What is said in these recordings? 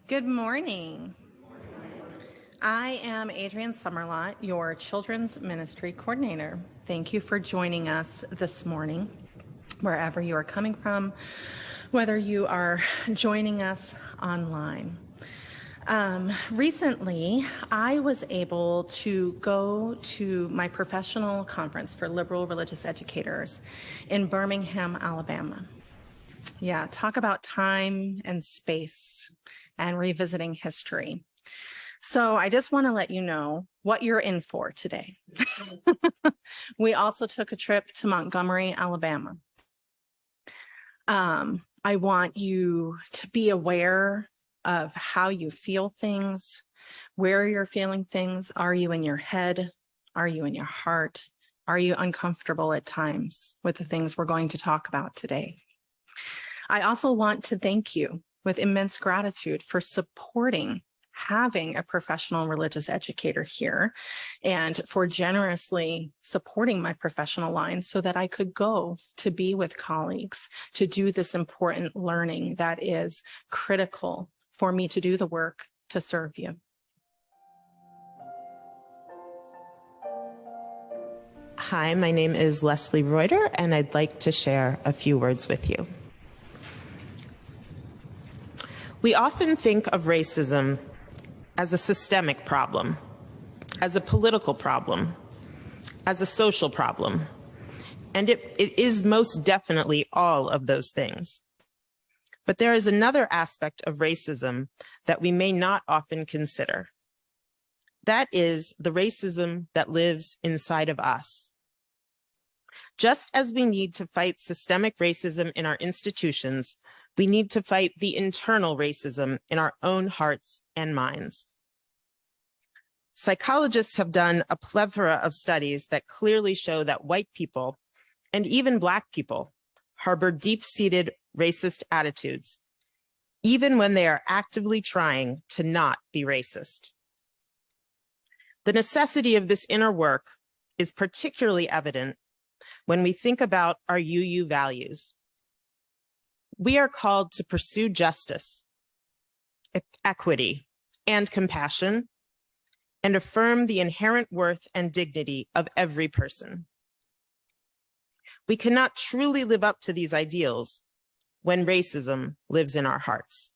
Good morning. I am Adrienne Summerlot, your Children's Ministry Coordinator. Thank you for joining us this morning, wherever you are coming from, whether you are joining us online. Recently, I was able to go to my professional conference for liberal religious educators in Birmingham, Alabama. Yeah, talk about time and space and revisiting history. So I just want to let you know what you're in for today. We also took a trip to Montgomery, Alabama. I want you to be aware of how you feel things, where you're feeling things. Are you in your head? Are you in your heart? Are you uncomfortable at times with the things we're going to talk about today? I also want to thank you with immense gratitude for supporting having a professional religious educator here and for generously supporting my professional line so that I could go to be with colleagues to do this important learning that is critical for me to do the work to serve you. Hi, my name is Leslie Reuter, and I'd like to share a few words with you. We often think of racism as a systemic problem, as a political problem, as a social problem, and it is most definitely all of those things. But there is another aspect of racism that we may not often consider. That is the racism that lives inside of us. Just as we need to fight systemic racism in our institutions, we need to fight the internal racism in our own hearts and minds. Psychologists have done a plethora of studies that clearly show that white people, and even Black people, harbor deep-seated racist attitudes, even when they are actively trying to not be racist. The necessity of this inner work is particularly evident when we think about our UU values. We are called to pursue justice, equity, and compassion, and affirm the inherent worth and dignity of every person. We cannot truly live up to these ideals when racism lives in our hearts.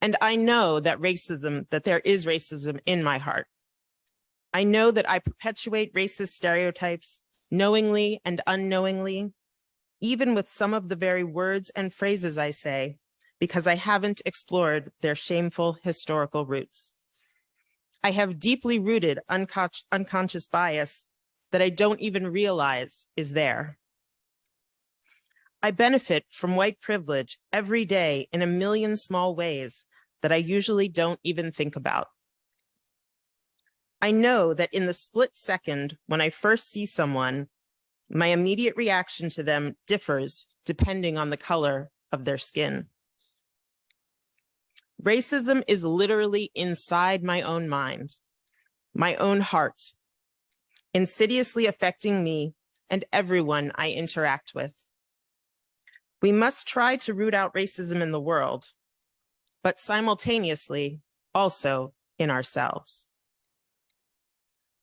And I know that there is racism in my heart. I know that I perpetuate racist stereotypes knowingly and unknowingly, even with some of the very words and phrases I say, because I haven't explored their shameful historical roots. I have deeply rooted unconscious bias that I don't even realize is there. I benefit from white privilege every day in a million small ways that I usually don't even think about. I know that in the split second when I first see someone, my immediate reaction to them differs depending on the color of their skin. Racism is literally inside my own mind, my own heart, insidiously affecting me and everyone I interact with. We must try to root out racism in the world, but simultaneously also in ourselves.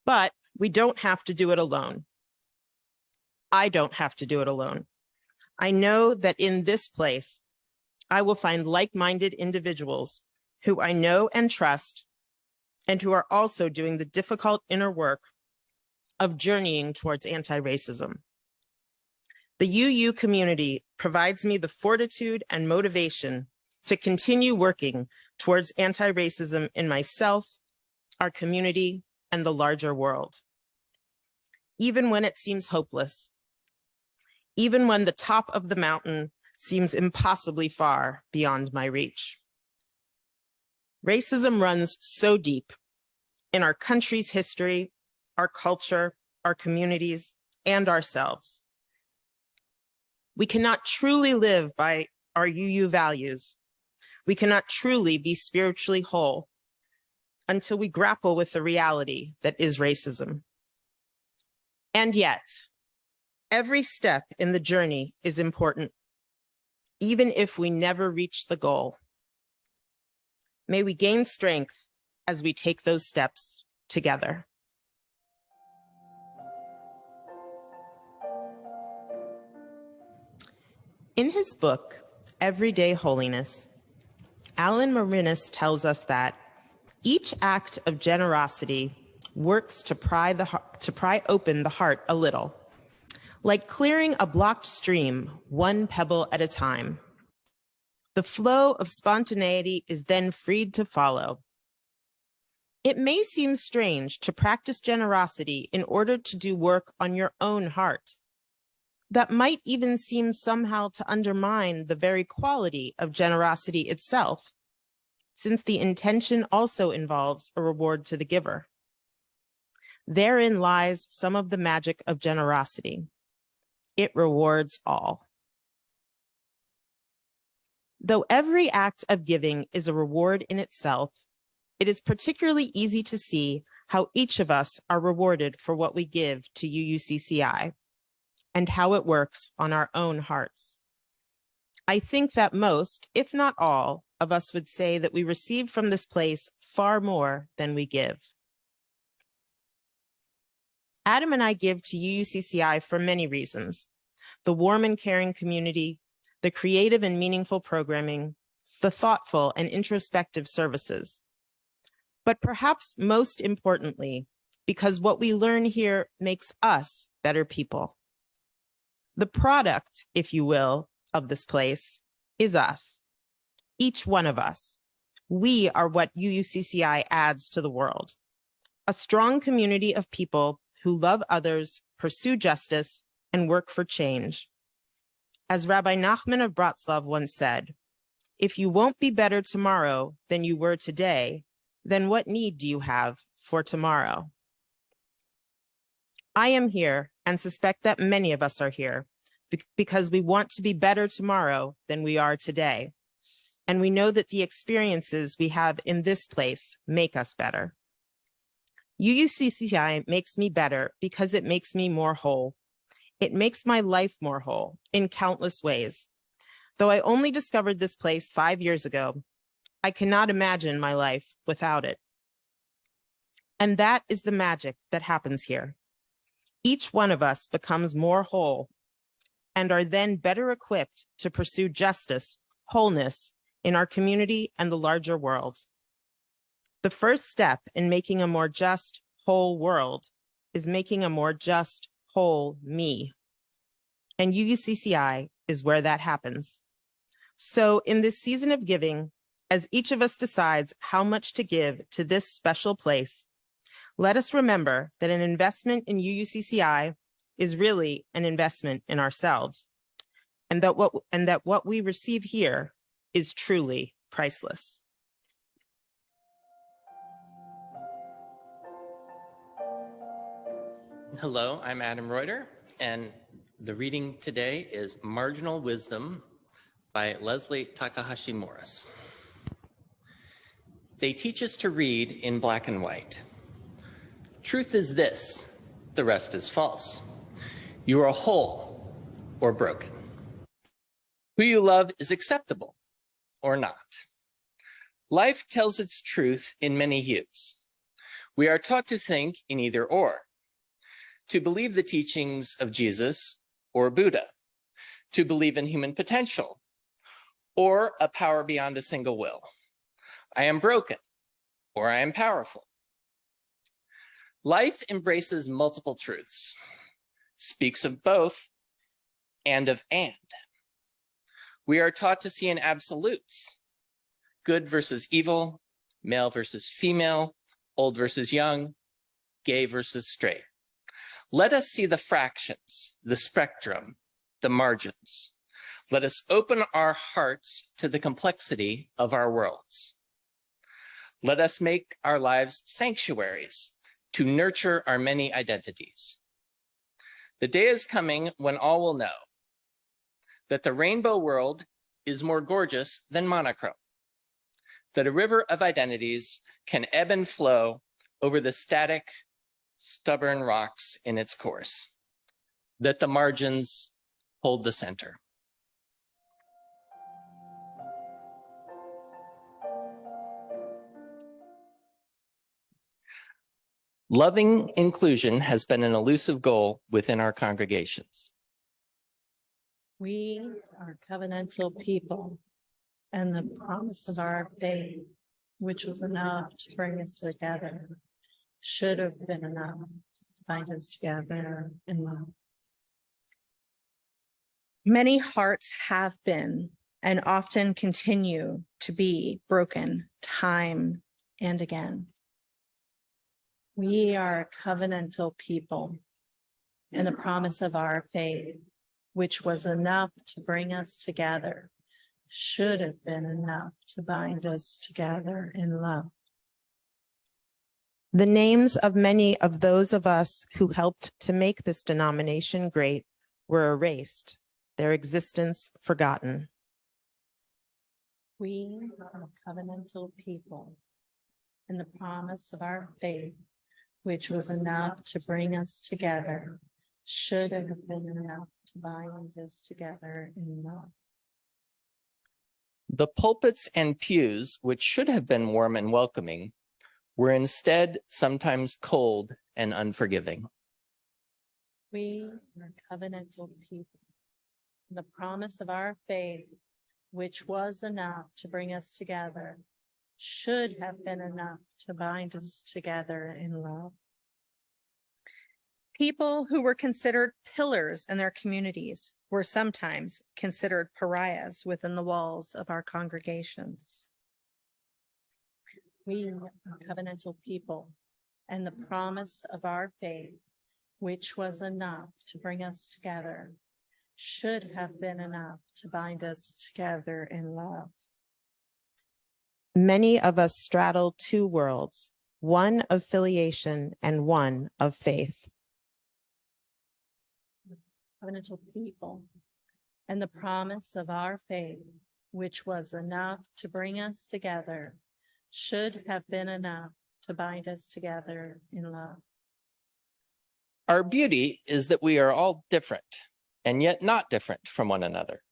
But we don't have to do it alone. I don't have to do it alone. I know that in this place, I will find like-minded individuals who I know and trust, and who are also doing the difficult inner work of journeying towards anti-racism. The UU community provides me the fortitude and motivation to continue working towards anti-racism in myself, our community, and the larger world. Even when it seems hopeless, even when the top of the mountain seems impossibly far beyond my reach. Racism runs so deep in our country's history, our culture, our communities, and ourselves. We cannot truly live by our UU values. We cannot truly be spiritually whole until we grapple with the reality that is racism. And yet, every step in the journey is important, even if we never reach the goal. May we gain strength as we take those steps together. In his book, Everyday Holiness, Alan Marinus tells us that each act of generosity works to pry open the heart a little, like clearing a blocked stream, one pebble at a time. The flow of spontaneity is then freed to follow. It may seem strange to practice generosity in order to do work on your own heart. That might even seem somehow to undermine the very quality of generosity itself, since the intention also involves a reward to the giver. Therein lies some of the magic of generosity. It rewards all. Though every act of giving is a reward in itself, it is particularly easy to see how each of us are rewarded for what we give to UUCCI and how it works on our own hearts. I think that most, if not all, of us would say that we receive from this place far more than we give. Adam and I give to UUCCI for many reasons: the warm and caring community, the creative and meaningful programming, the thoughtful and introspective services. But perhaps most importantly, because what we learn here makes us better people. The product, if you will, of this place is us, each one of us. We are what UUCCI adds to the world: a strong community of people who love others, pursue justice, and work for change. As Rabbi Nachman of Bratslav once said, if you won't be better tomorrow than you were today, then what need do you have for tomorrow? I am here and suspect that many of us are here because we want to be better tomorrow than we are today. And we know that the experiences we have in this place make us better. UUCCI makes me better because it makes me more whole. It makes my life more whole in countless ways. Though I only discovered this place 5 years ago, I cannot imagine my life without it. And that is the magic that happens here. Each one of us becomes more whole and are then better equipped to pursue justice, wholeness in our community and the larger world. The first step in making a more just, whole world is making a more just, whole me. And UUCCI is where that happens. So in this season of giving, as each of us decides how much to give to this special place, let us remember that an investment in UUCCI is really an investment in ourselves, and that what we receive here is truly priceless. Hello, I'm Adam Reuter, and the reading today is Marginal Wisdom by Leslie Takahashi Morris. They teach us to read in black and white. Truth is this, the rest is false. You are whole or broken. Who you love is acceptable or not. Life tells its truth in many hues. We are taught to think in either or, to believe the teachings of Jesus or Buddha, to believe in human potential or a power beyond a single will. I am broken or I am powerful. Life embraces multiple truths, speaks of both and of and. We are taught to see in absolutes, good versus evil, male versus female, old versus young, gay versus straight. Let us see the fractions, the spectrum, the margins. Let us open our hearts to the complexity of our worlds. Let us make our lives sanctuaries to nurture our many identities. The day is coming when all will know that the rainbow world is more gorgeous than monochrome, that a river of identities can ebb and flow over the static, stubborn rocks in its course, that the margins hold the center. Loving inclusion has been an elusive goal within our congregations. We are covenantal people, and the promise of our faith, which was enough to bring us together, should have been enough to bind us together in love. Many hearts have been and often continue to be broken time and again. We are a covenantal people, and the promise of our faith, which was enough to bring us together, should have been enough to bind us together in love. The names of many of those of us who helped to make this denomination great were erased, their existence forgotten. We are a covenantal people, and the promise of our faith, which was enough to bring us together, should have been enough to bind us together in love. The pulpits and pews, which should have been warm and welcoming, were instead sometimes cold and unforgiving. We are covenantal people. The promise of our faith, which was enough to bring us together, should have been enough to bind us together in love. People who were considered pillars in their communities were sometimes considered pariahs within the walls of our congregations. We are covenantal people, and the promise of our faith, which was enough to bring us together, should have been enough to bind us together in love. Many of us straddle two worlds, one of filiation and one of faith. Covenantal people, and the promise of our faith, which was enough to bring us together, should have been enough to bind us together in love. Our beauty is that we are all different, and yet not different from one another.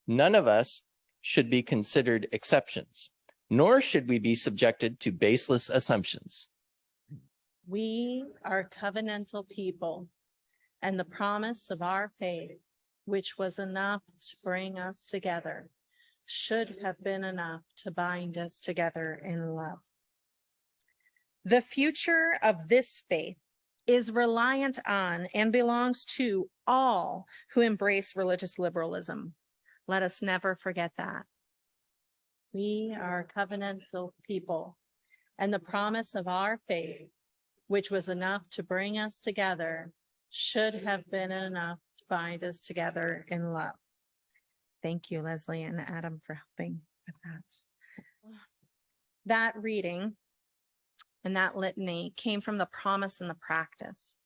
None of us should be considered exceptions, nor should we be subjected to baseless assumptions. We are covenantal people, and the promise of our faith, which was enough to bring us together, should have been enough to bind us together in love. The future of this faith is reliant on and belongs to all who embrace religious liberalism. Let us never forget that. We are covenantal people, and the promise of our faith, which was enough to bring us together, should have been enough to bind us together in love. Thank you, Leslie and Adam, for helping with that. That reading and that litany came from the promise and the practice.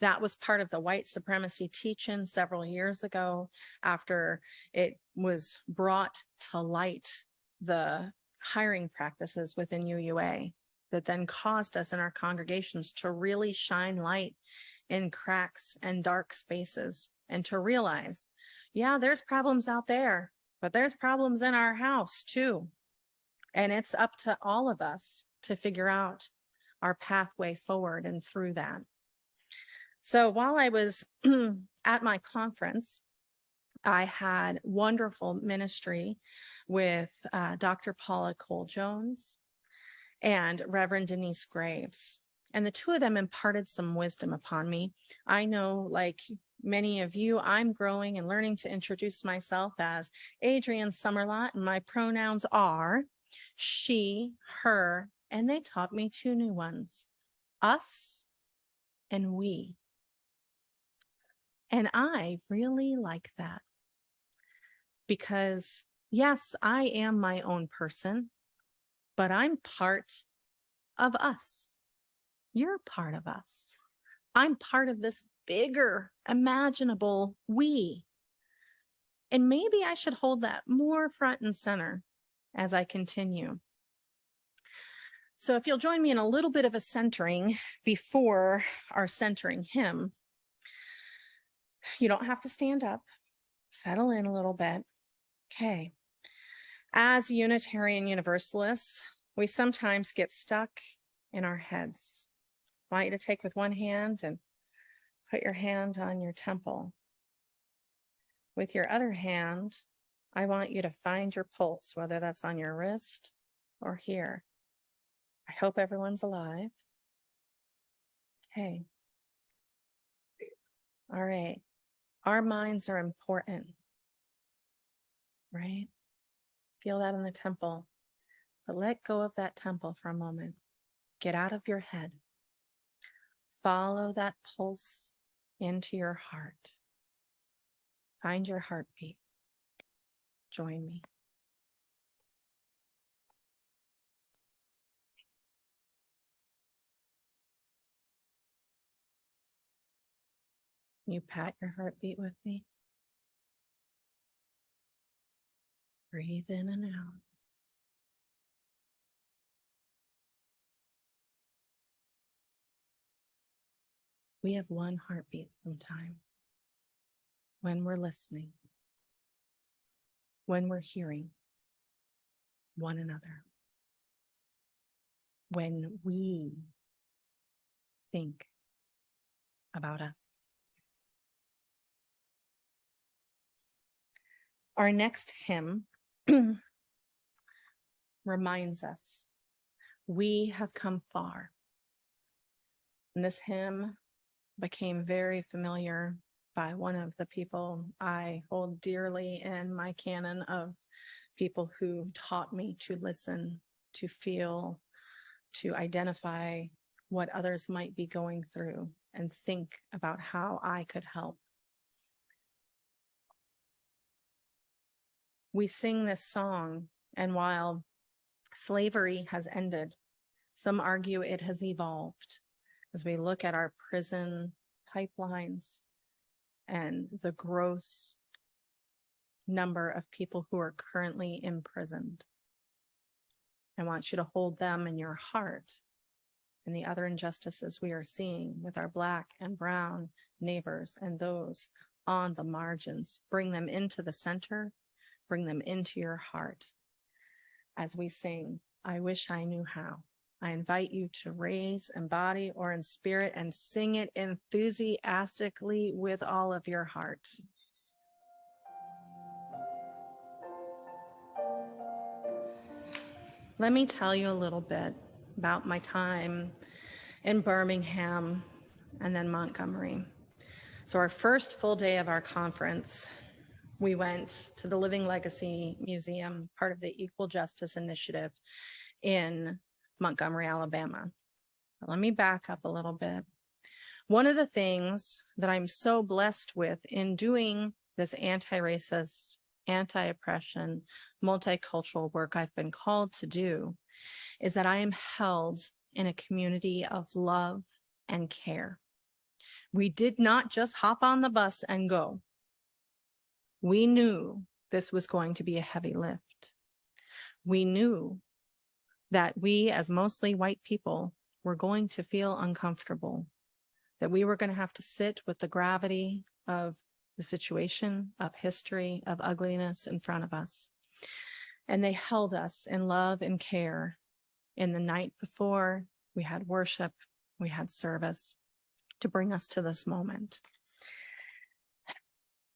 That was part of the white supremacy teaching several years ago after it was brought to light, the hiring practices within UUA that then caused us in our congregations to really shine light in cracks and dark spaces and to realize, yeah, there's problems out there, but there's problems in our house too. And it's up to all of us to figure out our pathway forward and through that. So while I was at my conference, I had wonderful ministry with Dr. Paula Cole-Jones and Reverend Denise Graves. And the two of them imparted some wisdom upon me. I know, like many of you, I'm growing and learning to introduce myself as Adrienne Summerlot, and my pronouns are she, her, and they taught me two new ones, us and we. And I really like that because, yes, I am my own person, but I'm part of us. You're part of us. I'm part of this bigger, imaginable we. And maybe I should hold that more front and center as I continue. So if you'll join me in a little bit of a centering before our centering hymn. You don't have to stand up. Settle in a little bit. Okay. As Unitarian Universalists, we sometimes get stuck in our heads. I want you to take with one hand and put your hand on your temple. With your other hand, I want you to find your pulse, whether that's on your wrist or here. I hope everyone's alive. Okay. All right. Our minds are important, right? Feel that in the temple. But let go of that temple for a moment. Get out of your head. Follow that pulse into your heart. Find your heartbeat. Join me. You pat your heartbeat with me. Breathe in and out. We have one heartbeat sometimes when we're listening, when we're hearing one another, when we think about us. Our next hymn reminds us we have come far. And this hymn became very familiar by one of the people I hold dearly in my canon of people who taught me to listen, to feel, to identify what others might be going through and think about how I could help. We sing this song, and while slavery has ended, some argue it has evolved as we look at our prison pipelines and the gross number of people who are currently imprisoned. I want you to hold them in your heart and the other injustices we are seeing with our Black and brown neighbors and those on the margins. Bring them into the center, bring them into your heart as we sing, I Wish I Knew How. I invite you to raise in body or in spirit and sing it enthusiastically with all of your heart. Let me tell you a little bit about my time in Birmingham and then Montgomery. So our first full day of our conference, we went to the Living Legacy Museum, part of the Equal Justice Initiative in Montgomery, Alabama. Let me back up a little bit. One of the things that I'm so blessed with in doing this anti-racist, anti-oppression, multicultural work I've been called to do is that I am held in a community of love and care. We did not just hop on the bus and go. We knew this was going to be a heavy lift. We knew that we, as mostly white people, were going to feel uncomfortable, that we were going to have to sit with the gravity of the situation, of history, of ugliness in front of us. And they held us in love and care. In the night before, we had worship, we had service to bring us to this moment.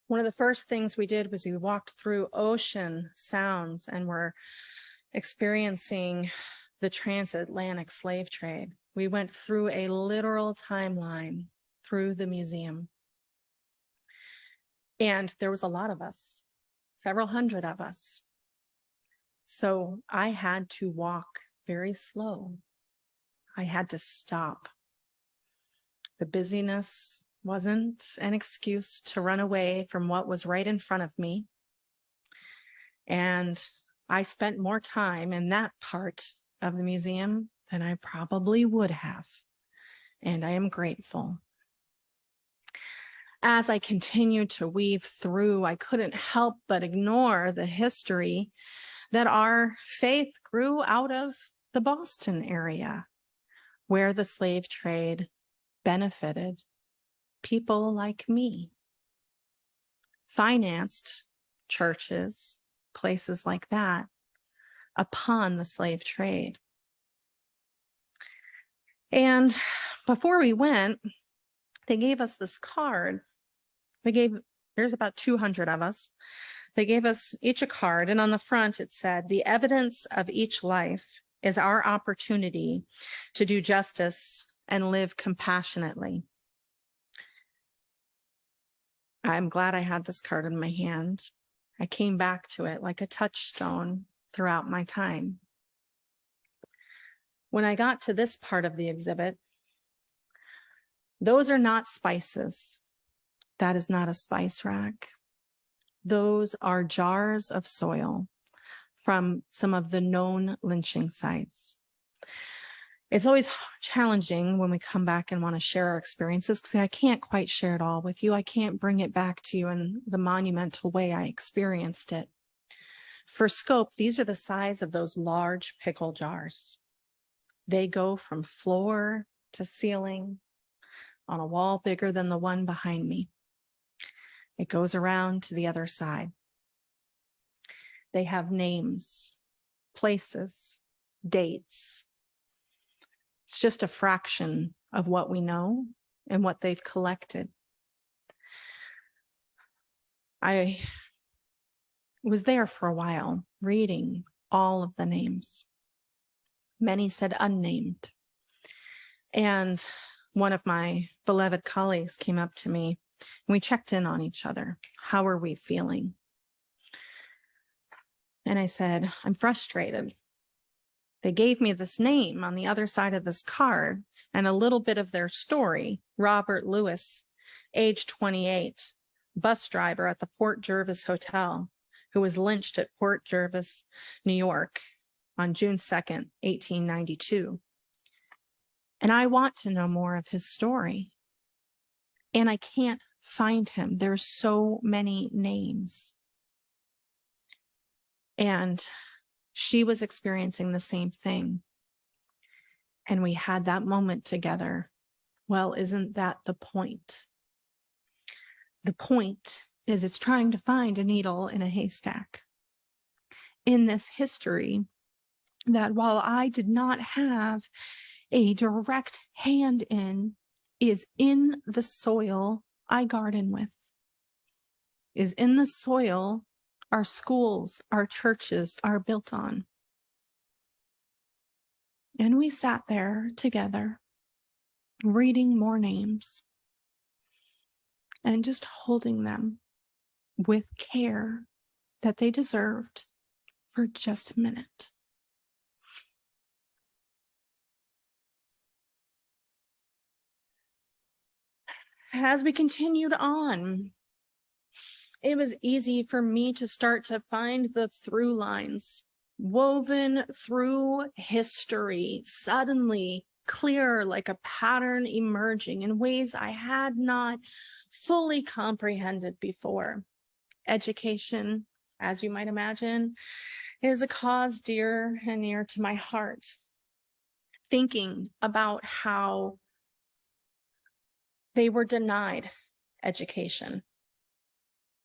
One of the first things we did was we walked through ocean sounds and were experiencing the transatlantic slave trade. We went through a literal timeline through the museum. And there was a lot of us, several hundred of us. So I had to walk very slow. I had to stop. The busyness wasn't an excuse to run away from what was right in front of me. And I spent more time in that part of the museum than I probably would have. And I am grateful. As I continued to weave through, I couldn't help but ignore the history that our faith grew out of the Boston area, where the slave trade benefited people like me, financed churches, places like that, upon the slave trade. And before we went, they gave us this card. There's about 200 of us. They gave us each a card, and on the front it said, "The evidence of each life is our opportunity to do justice and live compassionately." I'm glad I had this card in my hand. I came back to it like a touchstone throughout my time. When I got to this part of the exhibit, those are not spices. That is not a spice rack. Those are jars of soil from some of the known lynching sites. It's always challenging when we come back and want to share our experiences because I can't quite share it all with you. I can't bring it back to you in the monumental way I experienced it. For scope, these are the size of those large pickle jars. They go from floor to ceiling on a wall bigger than the one behind me. It goes around to the other side. They have names, places, dates. It's just a fraction of what we know and what they've collected. I was there for a while, reading all of the names. Many said unnamed. And one of my beloved colleagues came up to me, and we checked in on each other. How are we feeling? And I said, I'm frustrated. They gave me this name on the other side of this card and a little bit of their story. Robert Lewis, age 28, bus driver at the Port Jervis Hotel, who was lynched at Port Jervis, New York on June 2nd, 1892. And I want to know more of his story. And I can't find him. There's so many names. And she was experiencing the same thing. And we had that moment together. Well, isn't that the point? The point is it's trying to find a needle in a haystack. In this history, that while I did not have a direct hand in, is in the soil I garden with, is in the soil our schools, our churches are built on. And we sat there together, reading more names and just holding them with care that they deserved for just a minute. As we continued on, it was easy for me to start to find the through lines woven through history, suddenly clear like a pattern emerging in ways I had not fully comprehended before. Education, as you might imagine, is a cause dear and near to my heart. Thinking about how they were denied education.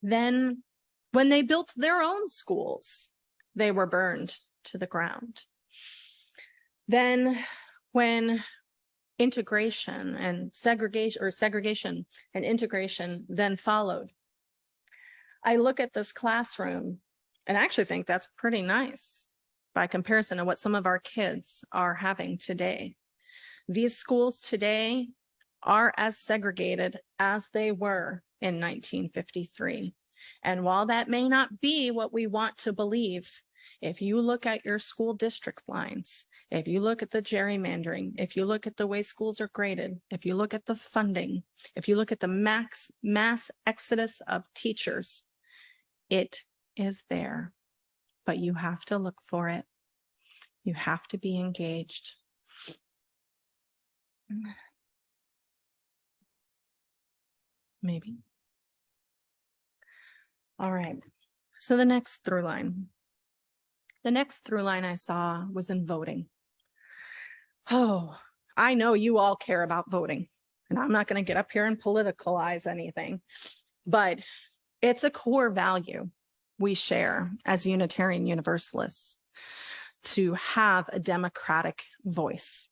Then, when they built their own schools, they were burned to the ground. Then, when integration and segregation and integration then followed, I look at this classroom and actually think that's pretty nice by comparison to what some of our kids are having today. These schools today are as segregated as they were in 1953. And while that may not be what we want to believe, if you look at your school district lines, if you look at the gerrymandering, if you look at the way schools are graded, if you look at the funding, if you look at the mass exodus of teachers, it is there. But you have to look for it. You have to be engaged. Maybe. All right. So the next through line. The next through line I saw was in voting. Oh, I know you all care about voting, and I'm not going to get up here and politicalize anything, but it's a core value we share as Unitarian Universalists to have a democratic voice.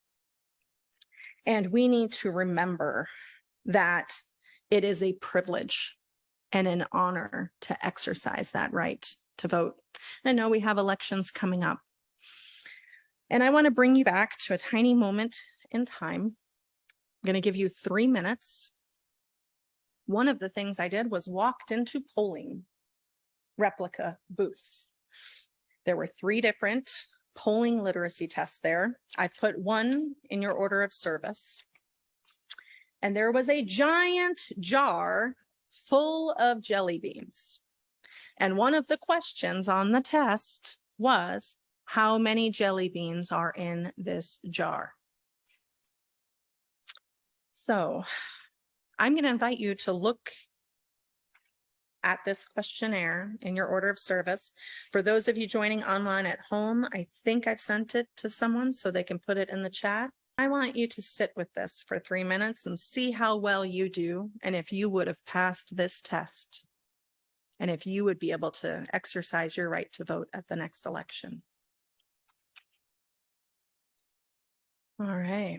And we need to remember that it is a privilege and an honor to exercise that right to vote. I know we have elections coming up. And I want to bring you back to a tiny moment in time. I'm going to give you 3 minutes. One of the things I did was walked into polling replica booths. There were 3 different polling literacy tests there. I've put one in your order of service. And there was a giant jar full of jelly beans. And one of the questions on the test was, how many jelly beans are in this jar? So I'm going to invite you to look at this questionnaire in your order of service. For those of you joining online at home, I think I've sent it to someone so they can put it in the chat. I want you to sit with this for 3 minutes and see how well you do, and if you would have passed this test, and if you would be able to exercise your right to vote at the next election. All right.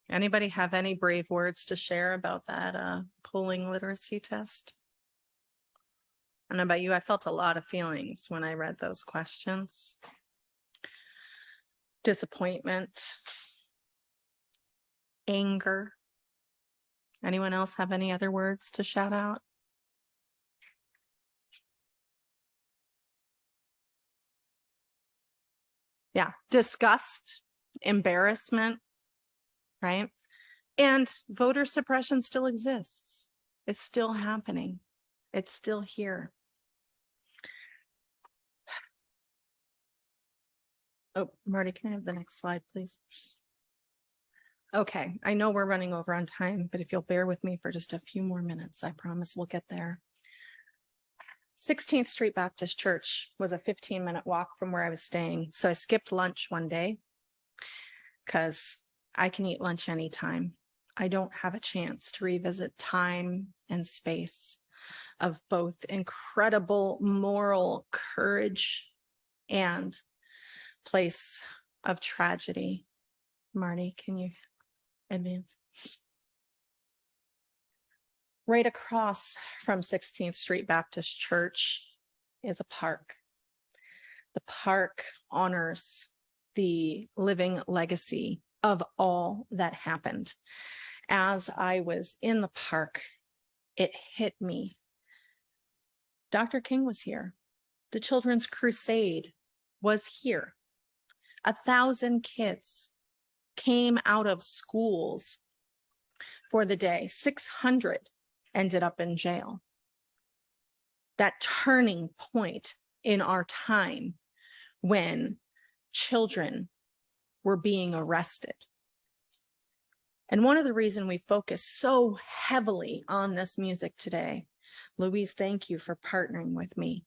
Anybody have any brave words to share about that polling literacy test? I don't know about you, I felt a lot of feelings when I read those questions. Disappointment, anger. Anyone else have any other words to shout out? Yeah, disgust, embarrassment, right? And voter suppression still exists. It's still happening. It's still here. Oh, Marty, can I have the next slide, please? Okay, I know we're running over on time, but if you'll bear with me for just a few more minutes, I promise we'll get there. 16th Street Baptist Church was a 15-minute walk from where I was staying. So I skipped lunch one day because I can eat lunch anytime. I don't have a chance to revisit time and space of both incredible moral courage and place of tragedy. Marty, can you advance? Right across from 16th Street Baptist Church is a park. The park honors the living legacy of all that happened. As I was in the park, it hit me. Dr. King was here. The Children's Crusade was here. 1,000 kids came out of schools for the day. 600 ended up in jail. That turning point in our time when children were being arrested. And one of the reasons we focus so heavily on this music today, Louise, thank you for partnering with me,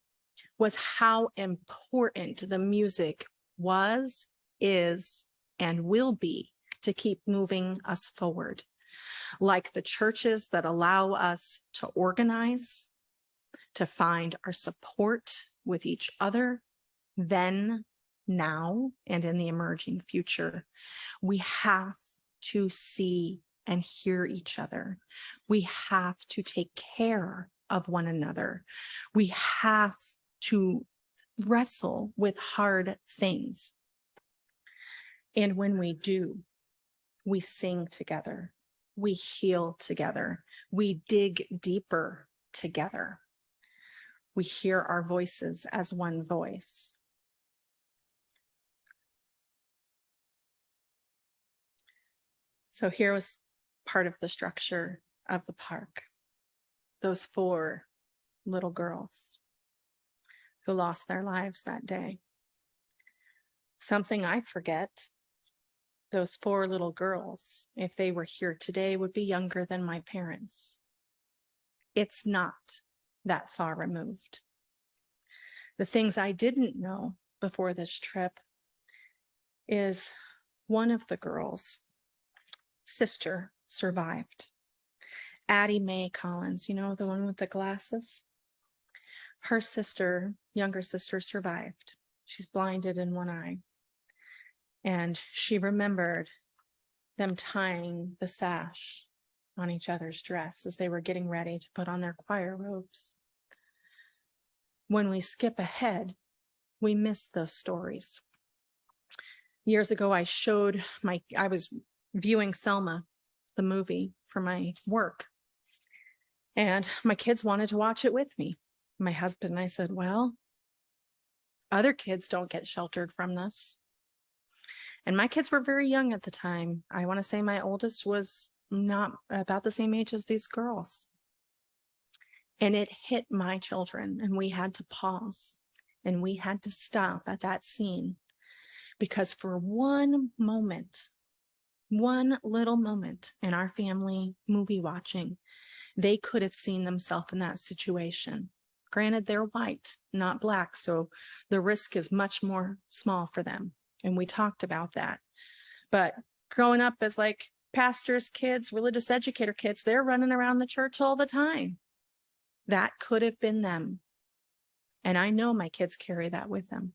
was how important the music was, is, and will be to keep moving us forward. Like the churches that allow us to organize, to find our support with each other, then, now, and in the emerging future. We have to see and hear each other. We have to take care of one another. We have to wrestle with hard things. And when we do, we sing together. We heal together. We dig deeper together. We hear our voices as one voice. So here was part of the structure of the park. Those 4 little girls who lost their lives that day. Something I forget, those 4 little girls, if they were here today, would be younger than my parents. It's not that far removed. The things I didn't know before this trip is one of the girls' sister survived. Addie Mae Collins, you know, the one with the glasses? Her sister, younger sister, survived. She's blinded in one eye. And she remembered them tying the sash on each other's dress as they were getting ready to put on their choir robes. When we skip ahead, we miss those stories. Years ago, I was viewing Selma, the movie, for my work. And my kids wanted to watch it with me. My husband and I said, well, other kids don't get sheltered from this. And my kids were very young at the time. I want to say my oldest was not about the same age as these girls. And it hit my children, and we had to pause and we had to stop at that scene, because for one moment, one little moment in our family movie watching, they could have seen themselves in that situation. Granted, they're white, not black, so the risk is much more small for them. And we talked about that. But growing up as like pastors' kids, religious educator kids, they're running around the church all the time. That could have been them. And I know my kids carry that with them.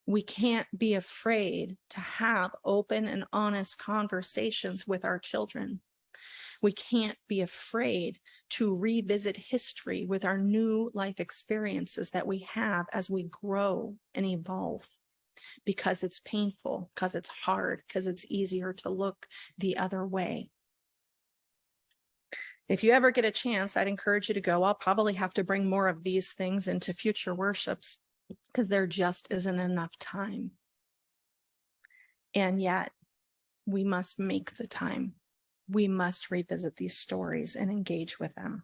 We can't be afraid to have open and honest conversations with our children. We can't be afraid to revisit history with our new life experiences that we have as we grow and evolve, because it's painful, because it's hard, because it's easier to look the other way. If you ever get a chance, I'd encourage you to go. I'll probably have to bring more of these things into future worships, because there just isn't enough time. And yet, we must make the time. We must revisit these stories and engage with them.